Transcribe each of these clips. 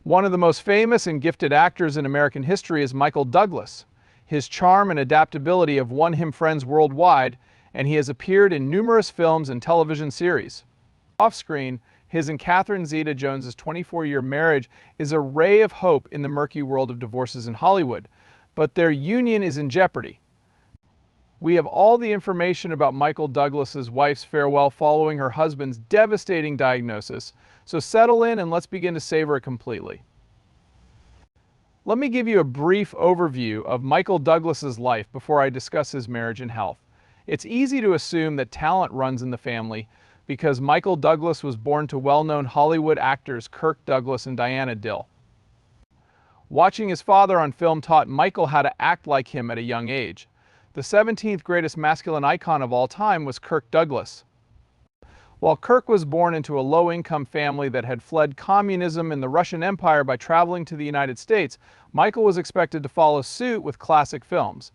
One of the most famous and gifted actors in American history is Michael Douglas. His charm and adaptability have won him friends worldwide, and he has appeared in numerous films and television series. Off-screen, his and Catherine Zeta-Jones's 24-year marriage is a ray of hope in the murky world of divorces in Hollywood, but their union is in jeopardy. We have all the information about Michael Douglas's wife's farewell following her husband's devastating diagnosis, so settle in and let's begin to savor it completely. Let me give you a brief overview of Michael Douglas's life before I discuss his marriage and health. It's easy to assume that talent runs in the family because Michael Douglas was born to well-known Hollywood actors Kirk Douglas and Diana Dill. Watching his father on film taught Michael how to act like him at a young age. The 17th greatest masculine icon of all time was Kirk Douglas. While Kirk was born into a low-income family that had fled communism and the Russian Empire by traveling to the United States, Michael was expected to follow suit with classic films.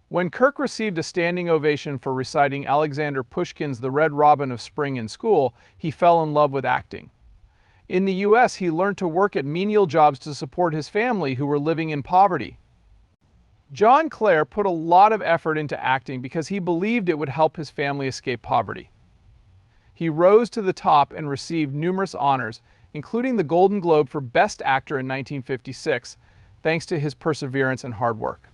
When Kirk received a standing ovation for reciting Alexander Pushkin's The Red Robin of Spring in school, he fell in love with acting. In the US, he learned to work at menial jobs to support his family who were living in poverty. John Clare put a lot of effort into acting because he believed it would help his family escape poverty. He rose to the top and received numerous honors, including the Golden Globe for Best Actor in 1956, thanks to his perseverance and hard work.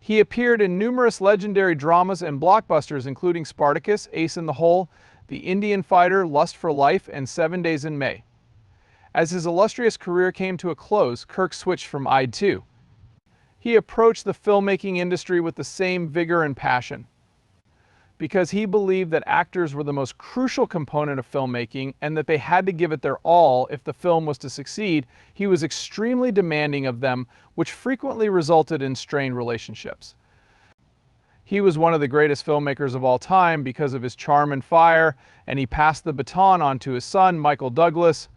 He appeared in numerous legendary dramas and blockbusters, including Spartacus, Ace in the Hole, The Indian Fighter, Lust for Life, and 7 Days in May. As his illustrious career came to a close, Kirk switched from Ide to. He approached the filmmaking industry with the same vigor and passion. Because he believed that actors were the most crucial component of filmmaking and that they had to give it their all if the film was to succeed, he was extremely demanding of them, which frequently resulted in strained relationships. He was one of the greatest filmmakers of all time because of his charm and fire, and he passed the baton on to his son, Michael Douglas.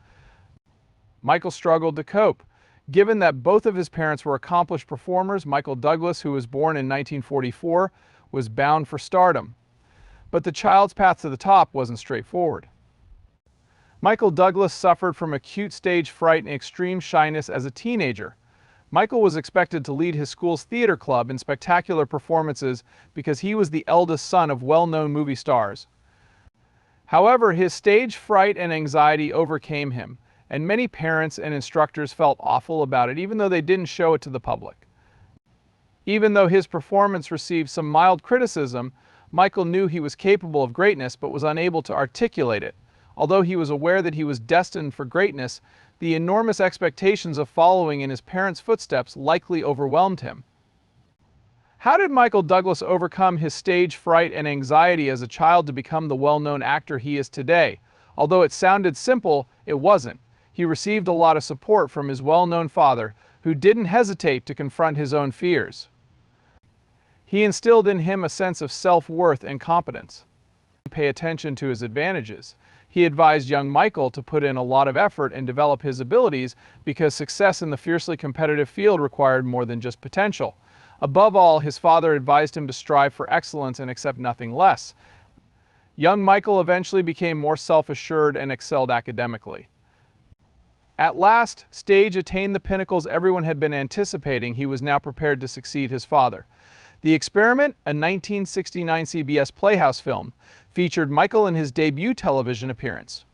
Michael struggled to cope. Given that both of his parents were accomplished performers, Michael Douglas, who was born in 1944, was bound for stardom. But the child's path to the top wasn't straightforward. Michael Douglas suffered from acute stage fright and extreme shyness as a teenager. Michael was expected to lead his school's theater club in spectacular performances because he was the eldest son of well-known movie stars. However, his stage fright and anxiety overcame him, and many parents and instructors felt awful about it, even though they didn't show it to the public. Even though his performance received some mild criticism, Michael knew he was capable of greatness but was unable to articulate it. Although he was aware that he was destined for greatness, the enormous expectations of following in his parents' footsteps likely overwhelmed him. How did Michael Douglas overcome his stage fright and anxiety as a child to become the well-known actor he is today? Although it sounded simple, it wasn't. He received a lot of support from his well-known father, who didn't hesitate to confront his own fears. He instilled in him a sense of self-worth and competence. Pay attention to his advantages. He advised young Michael to put in a lot of effort and develop his abilities because success in the fiercely competitive field required more than just potential. Above all, his father advised him to strive for excellence and accept nothing less. Young Michael eventually became more self-assured and excelled academically. At last, stage attained the pinnacles everyone had been anticipating. He was now prepared to succeed his father. The Experiment, a 1969 CBS Playhouse film, featured Michael in his debut television appearance.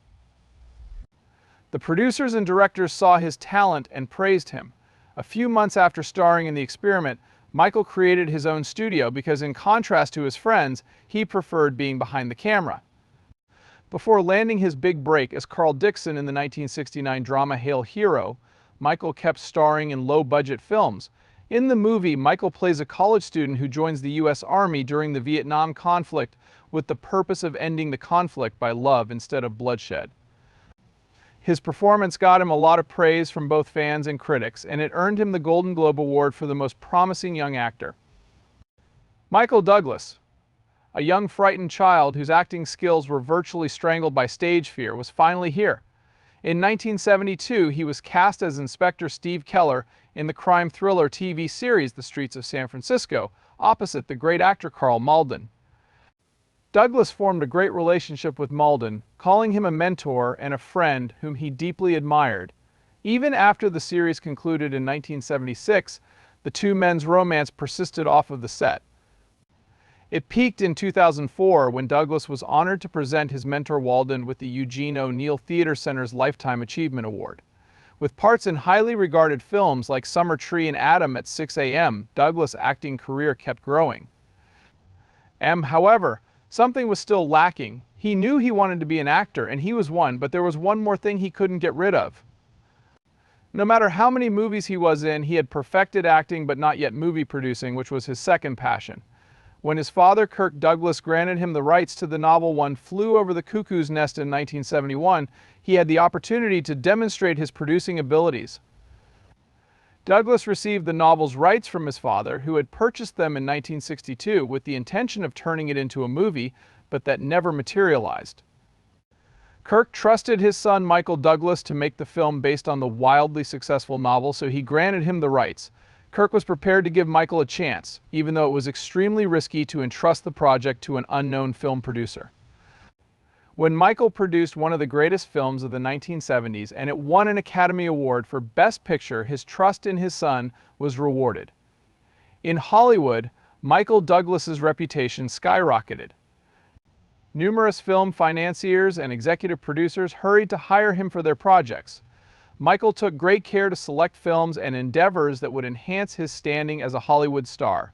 The producers and directors saw his talent and praised him. A few months after starring in The Experiment, Michael created his own studio because, in contrast to his friends, he preferred being behind the camera. Before landing his big break as Carl Dixon in the 1969 drama Hail Hero, Michael kept starring in low-budget films. In the movie, Michael plays a college student who joins the U.S. Army during the Vietnam conflict with the purpose of ending the conflict by love instead of bloodshed. His performance got him a lot of praise from both fans and critics, and it earned him the Golden Globe Award for the most promising young actor. Michael Douglas, a young frightened child whose acting skills were virtually strangled by stage fear, was finally here. In 1972, he was cast as Inspector Steve Keller in the crime thriller TV series The Streets of San Francisco, opposite the great actor Karl Malden. Douglas formed a great relationship with Malden, calling him a mentor and a friend whom he deeply admired. Even after the series concluded in 1976, the two men's romance persisted off of the set. It peaked in 2004 when Douglas was honored to present his mentor Walden with the Eugene O'Neill Theater Center's Lifetime Achievement Award. With parts in highly regarded films like Summer Tree and Adam at 6 a.m., Douglas' acting career kept growing. However, something was still lacking. He knew he wanted to be an actor, and he was one, but there was one more thing he couldn't get rid of. No matter how many movies he was in, he had perfected acting but not yet movie producing, which was his second passion. When his father, Kirk Douglas, granted him the rights to the novel One Flew Over the Cuckoo's Nest in 1971, he had the opportunity to demonstrate his producing abilities. Douglas received the novel's rights from his father, who had purchased them in 1962 with the intention of turning it into a movie, but that never materialized. Kirk trusted his son Michael Douglas to make the film based on the wildly successful novel, so he granted him the rights. Kirk was prepared to give Michael a chance, even though it was extremely risky to entrust the project to an unknown film producer. When Michael produced one of the greatest films of the 1970s and it won an Academy Award for Best Picture, his trust in his son was rewarded. In Hollywood, Michael Douglas's reputation skyrocketed. Numerous film financiers and executive producers hurried to hire him for their projects. Michael took great care to select films and endeavors that would enhance his standing as a Hollywood star.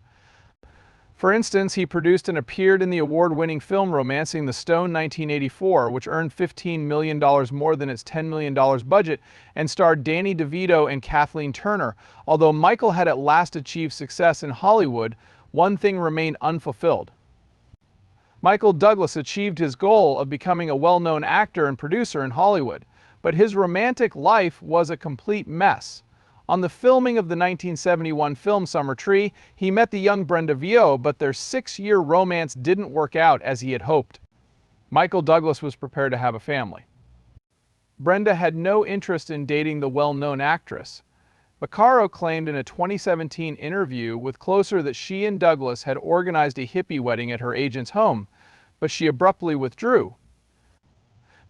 For instance, he produced and appeared in the award-winning film Romancing the Stone 1984, which earned $15 million more than its $10 million budget and starred Danny DeVito and Kathleen Turner. Although Michael had at last achieved success in Hollywood, one thing remained unfulfilled. Michael Douglas achieved his goal of becoming a well-known actor and producer in Hollywood, but his romantic life was a complete mess. On the filming of the 1971 film Summer Tree, he met the young Brenda Viau, but their 6-year romance didn't work out as he had hoped. Michael Douglas was prepared to have a family. Brenda had no interest in dating the well-known actress. Vaccaro claimed in a 2017 interview with Closer that she and Douglas had organized a hippie wedding at her agent's home, but she abruptly withdrew.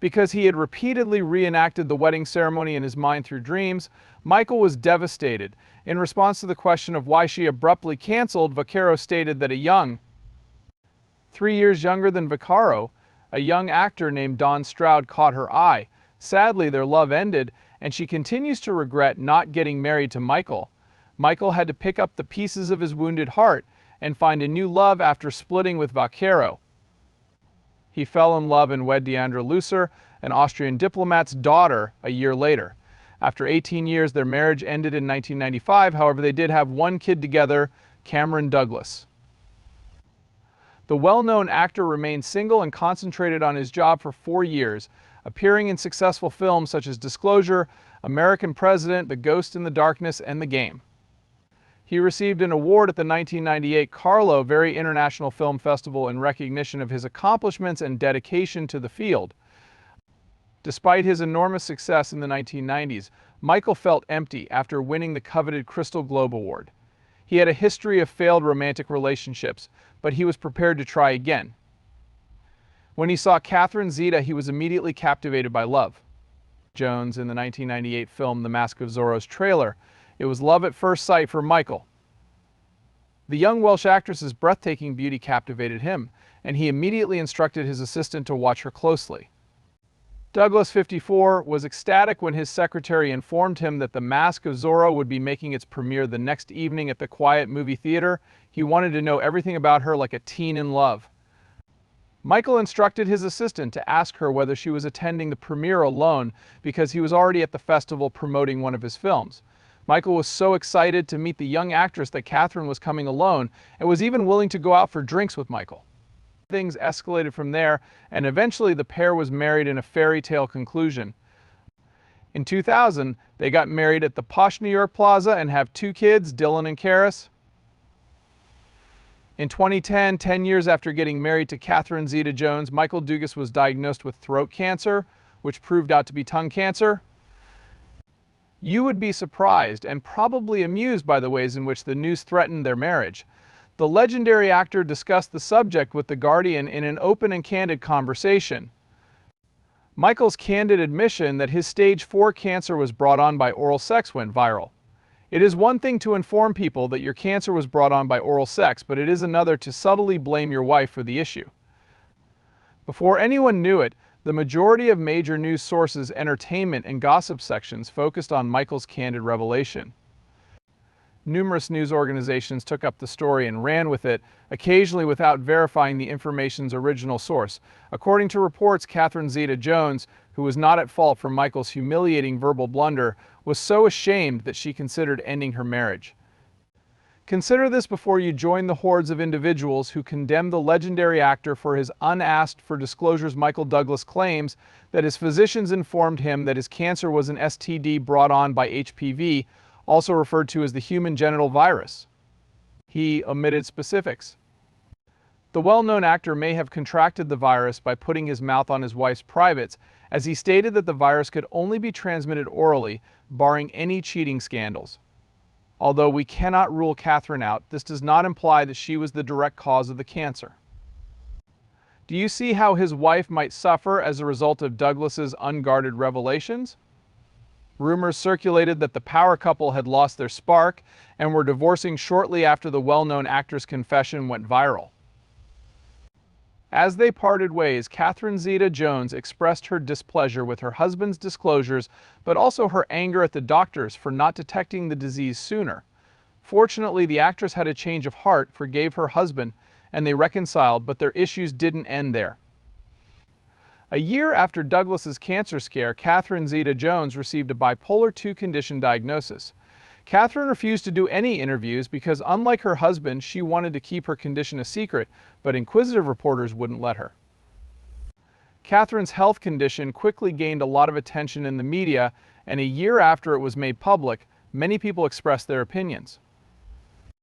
Because he had repeatedly reenacted the wedding ceremony in his mind through dreams, Michael was devastated. In response to the question of why she abruptly canceled, Vaccaro stated that 3 years younger than Vaccaro, a young actor named Don Stroud caught her eye. Sadly, their love ended, and she continues to regret not getting married to Michael. Michael had to pick up the pieces of his wounded heart and find a new love after splitting with Vaccaro. He fell in love and wed Deandra Lusser, an Austrian diplomat's daughter, a year later. After 18 years, their marriage ended in 1995. However, they did have one kid together, Cameron Douglas. The well-known actor remained single and concentrated on his job for 4 years, appearing in successful films such as Disclosure, American President, The Ghost in the Darkness, and The Game. He received an award at the 1998 Carlo Very International Film Festival in recognition of his accomplishments and dedication to the field. Despite his enormous success in the 1990s, Michael felt empty after winning the coveted Crystal Globe Award. He had a history of failed romantic relationships, but he was prepared to try again. When he saw Catherine Zeta, he was immediately captivated by love. Jones in the 1998 film The Mask of Zorro's trailer, it was love at first sight for Michael. The young Welsh actress's breathtaking beauty captivated him, and he immediately instructed his assistant to watch her closely. Douglas, 54, was ecstatic when his secretary informed him that The Mask of Zorro would be making its premiere the next evening at the Quiet Movie Theater. He wanted to know everything about her like a teen in love. Michael instructed his assistant to ask her whether she was attending the premiere alone because he was already at the festival promoting one of his films. Michael was so excited to meet the young actress that Catherine was coming alone and was even willing to go out for drinks with Michael. Things escalated from there, and eventually the pair was married in a fairy tale conclusion. In 2000, they got married at the posh New York Plaza and have 2 kids, Dylan and Karis. In 2010, 10 years after getting married to Catherine Zeta-Jones, Michael Douglas was diagnosed with throat cancer, which proved out to be tongue cancer. You would be surprised and probably amused by the ways in which the news threatened their marriage. The legendary actor discussed the subject with The Guardian in an open and candid conversation. Michael's candid admission that his stage 4 cancer was brought on by oral sex went viral. It is one thing to inform people that your cancer was brought on by oral sex, but it is another to subtly blame your wife for the issue. Before anyone knew it, the majority of major news sources' entertainment and gossip sections focused on Michael's candid revelation. Numerous news organizations took up the story and ran with it, occasionally without verifying the information's original source. According to reports, Catherine Zeta-Jones, who was not at fault for Michael's humiliating verbal blunder, was so ashamed that she considered ending her marriage. Consider this before you join the hordes of individuals who condemn the legendary actor for his unasked for disclosures. Michael Douglas claims that his physicians informed him that his cancer was an STD brought on by HPV, also referred to as the human genital virus. He omitted specifics. The well-known actor may have contracted the virus by putting his mouth on his wife's privates, as he stated that the virus could only be transmitted orally, barring any cheating scandals. Although we cannot rule Catherine out, this does not imply that she was the direct cause of the cancer. Do you see how his wife might suffer as a result of Douglas's unguarded revelations? Rumors circulated that the power couple had lost their spark and were divorcing shortly after the well-known actor's confession went viral. As they parted ways, Catherine Zeta-Jones expressed her displeasure with her husband's disclosures, but also her anger at the doctors for not detecting the disease sooner. Fortunately, the actress had a change of heart, forgave her husband, and they reconciled, but their issues didn't end there. A year after Douglas's cancer scare, Catherine Zeta-Jones received a bipolar II condition diagnosis. Catherine refused to do any interviews because, unlike her husband, she wanted to keep her condition a secret, but inquisitive reporters wouldn't let her. Catherine's health condition quickly gained a lot of attention in the media, and a year after it was made public, many people expressed their opinions.